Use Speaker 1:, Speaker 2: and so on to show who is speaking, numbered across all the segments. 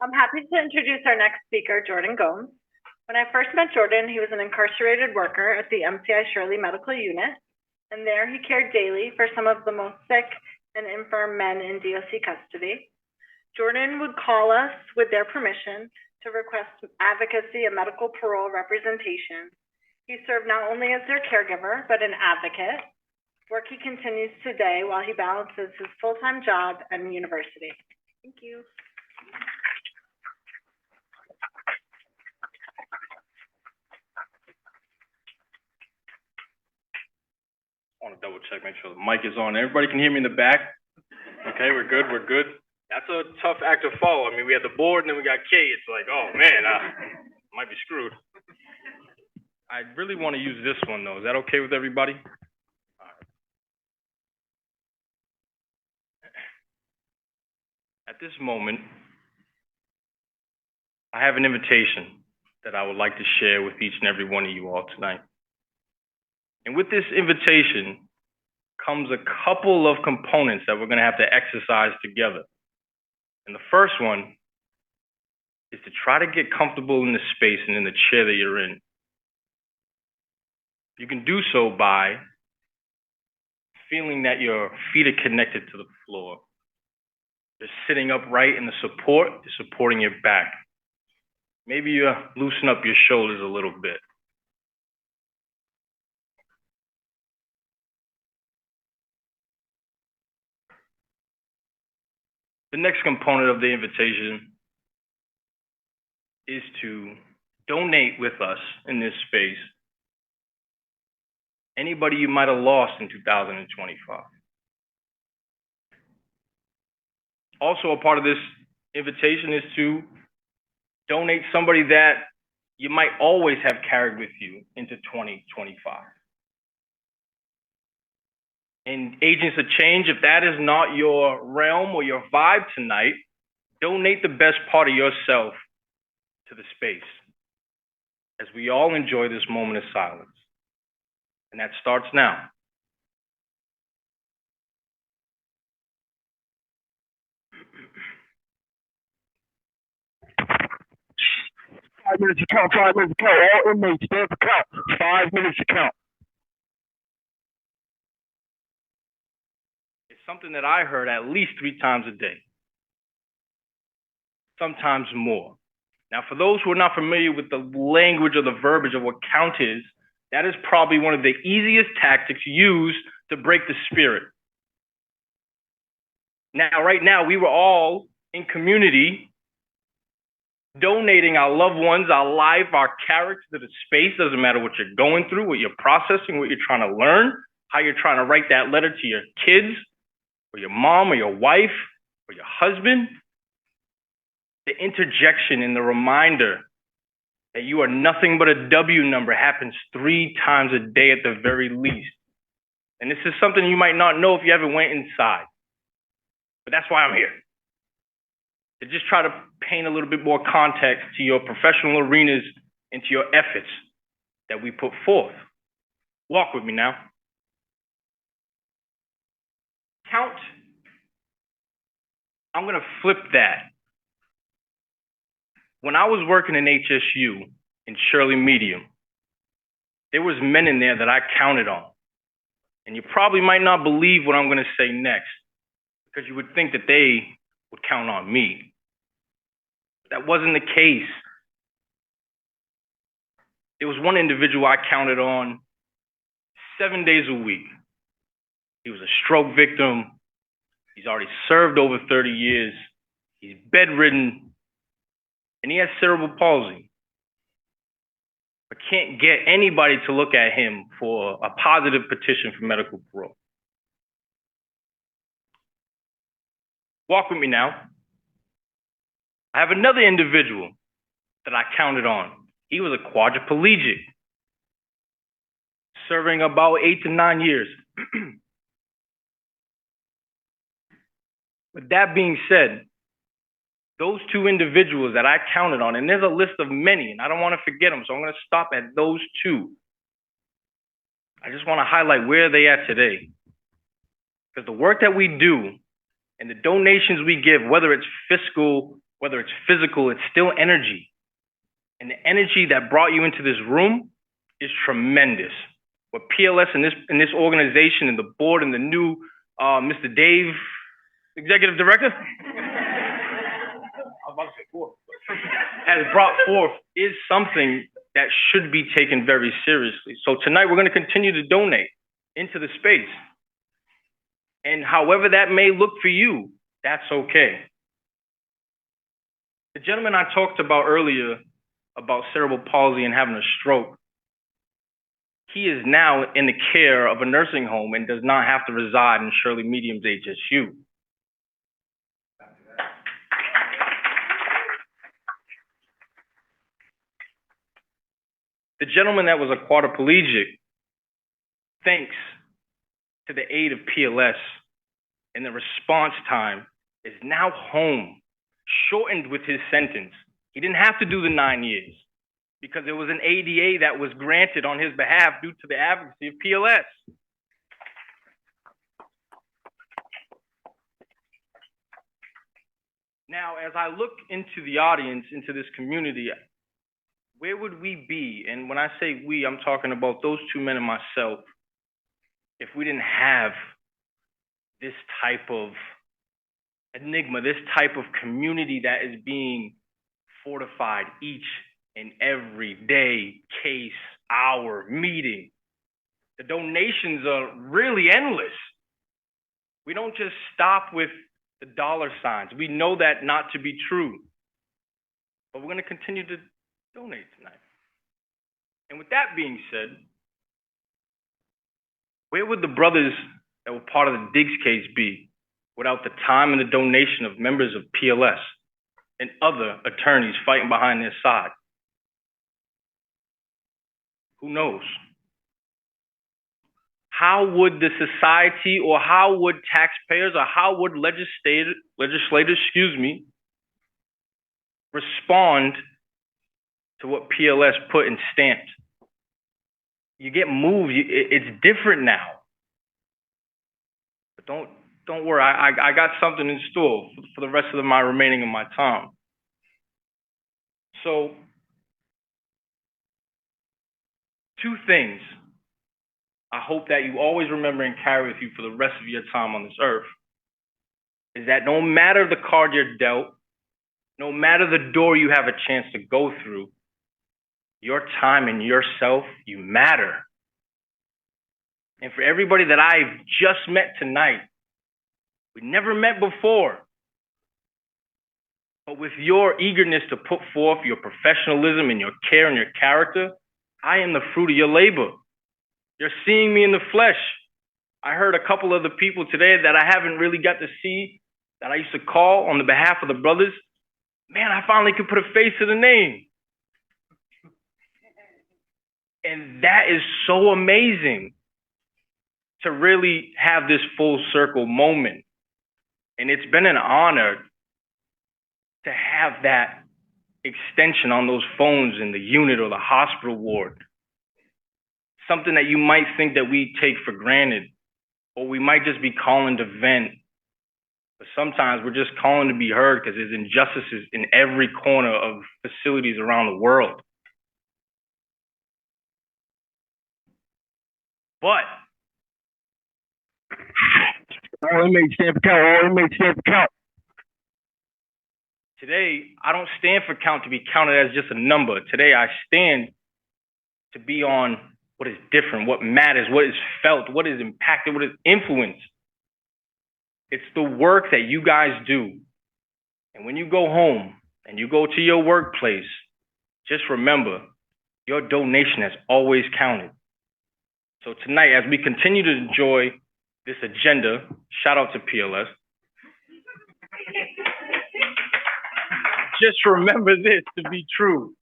Speaker 1: I'm happy to introduce our next speaker, Jordan Gomes. When I first met Jordan, he was an incarcerated worker at the MCI Shirley Medical Unit, and there he cared daily for some of the most sick and infirm men in DOC custody. Jordan would call us with their permission to request advocacy and medical parole representation. He served not only as their caregiver, but an advocate, work he continues today while he balances his full-time job and university. Thank you.
Speaker 2: I want to double check, make sure the mic is on. Everybody can hear me in the back? Okay, we're good, we're good. That's a tough act to follow. I mean, we had the board and then we got Kay. It's like, oh man, might be screwed. I really want to use this one though. Is that okay with everybody? All right. At this moment, I have an invitation that I would like to share with each and every one of you all tonight. And with this invitation comes a couple of components that we're going to have to exercise together. And the first one is to try to get comfortable in the space and in the chair that you're in. You can do so by feeling that your feet are connected to the floor. You're sitting upright and the support is supporting your back. Maybe you loosen up your shoulders a little bit. The next component of the invitation is to donate with us in this space anybody you might have lost in 2025. Also, a part of this invitation is to donate somebody that you might always have carried with you into 2025. And agents of change, if that is not your realm or your vibe tonight, donate the best part of yourself to the space as we all enjoy this moment of silence. And that starts now.
Speaker 3: Five minutes to count, 5 minutes to count. All inmates, stand for count. 5 minutes to count.
Speaker 2: It's something that I heard at least 3 times a day, sometimes more. Now, for those who are not familiar with the language or the verbiage of what count is, that is probably one of the easiest tactics used to break the spirit. Now, right now, we were all in community donating our loved ones, our life, our character to the space. Doesn't matter what you're going through, what you're processing, what you're trying to learn, how you're trying to write that letter to your kids, or your mom, or your wife, or your husband. The interjection and the reminder that you are nothing but a W number happens 3 times a day at the very least. And this is something you might not know if you haven't went inside. But that's why I'm here. To just try to paint a little bit more context to your professional arenas and to your efforts that we put forth. Walk with me now. Count. I'm going to flip that. When I was working in HSU in Shirley Medium, there was men in there that I counted on. And you probably might not believe what I'm going to say next, because you would think that they would count on me. But that wasn't the case. There was one individual I counted on 7 days a week. He was a stroke victim. He's already served over 30 years. He's bedridden. And he has cerebral palsy. But can't get anybody to look at him for a positive petition for medical parole. Walk with me now. I have another individual that I counted on. He was a quadriplegic, serving about 8 to 9 years. With that being said, those 2 individuals that I counted on, and there's a list of many, and I don't want to forget them, so I'm going to stop at those 2. I just want to highlight where they are today. Because the work that we do and the donations we give, whether it's fiscal whether it's physical, it's still energy. And the energy that brought you into this room is tremendous. What PLS and this organization and the board and the new Mr. Dave, executive director, has brought forth is something that should be taken very seriously. So tonight we're going to continue to donate into the space. And however that may look for you, that's okay. The gentleman I talked about earlier about cerebral palsy and having a stroke, he is now in the care of a nursing home and does not have to reside in Shirley Medium's HSU. The gentleman that was a quadriplegic, thanks to the aid of PLS and the response time, is now home, shortened with his sentence. He didn't have to do the 9 years because there was an ADA that was granted on his behalf due to the advocacy of PLS. Now, as I look into the audience, into this community, where would we be? And when I say we, I'm talking about those two men and myself, if we didn't have this type of enigma, this type of community that is being fortified each and every day, case, hour, meeting. The donations are really endless. We don't just stop with the dollar signs. We know that not to be true. But we're going to continue to donate tonight. And with that being said, where would the brothers that were part of the Diggs case be without the time and the donation of members of PLS and other attorneys fighting behind their side? Who knows? How would the society, or how would taxpayers, or how would legislators, respond to what PLS put and stamped? You get moved. It's different now. But don't worry. I got something in store for the rest of my remaining of my time. So, two things I hope that you always remember and carry with you for the rest of your time on this earth is that no matter the card you're dealt, no matter the door you have a chance to go through, your time and yourself, you matter. And for everybody that I've just met tonight, we never met before, but with your eagerness to put forth your professionalism and your care and your character, I am the fruit of your labor. You're seeing me in the flesh. I heard a couple of the people today that I haven't really got to see, that I used to call on the behalf of the brothers. Man, I finally could put a face to the name. And that is so amazing to really have this full circle moment. And it's been an honor to have that extension on those phones in the unit or the hospital ward. Something that you might think that we take for granted, or we might just be calling to vent. But sometimes we're just calling to be heard because there's injustices in every corner of facilities around the world. But
Speaker 3: all inmates stand for count. All inmates stand for count.
Speaker 2: Today, I don't stand for count to be counted as just a number. Today, I stand to be on what is different, what matters, what is felt, what is impacted, what is influenced. It's the work that you guys do. And when you go home and you go to your workplace, just remember, your donation has always counted. So tonight, as we continue to enjoy this agenda, shout out to PLS. Just remember this to be true.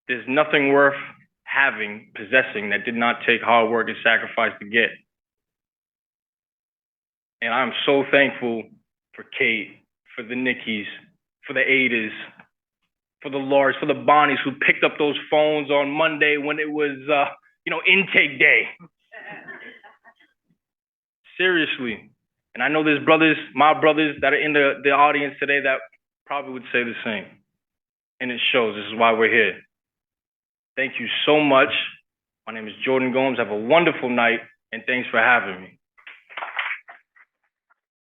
Speaker 2: There's nothing worth having, possessing, that did not take hard work and sacrifice to get. And I'm so thankful for Kate, for the Nickies, for the Adas, for the Lauras, for the Bonnies who picked up those phones on Monday when it was, intake day. Seriously. And I know there's brothers, my brothers that are in the audience today that probably would say the same. And it shows. This is why we're here. Thank you so much. My name is Jordan Gomes. Have a wonderful night, and thanks for having me.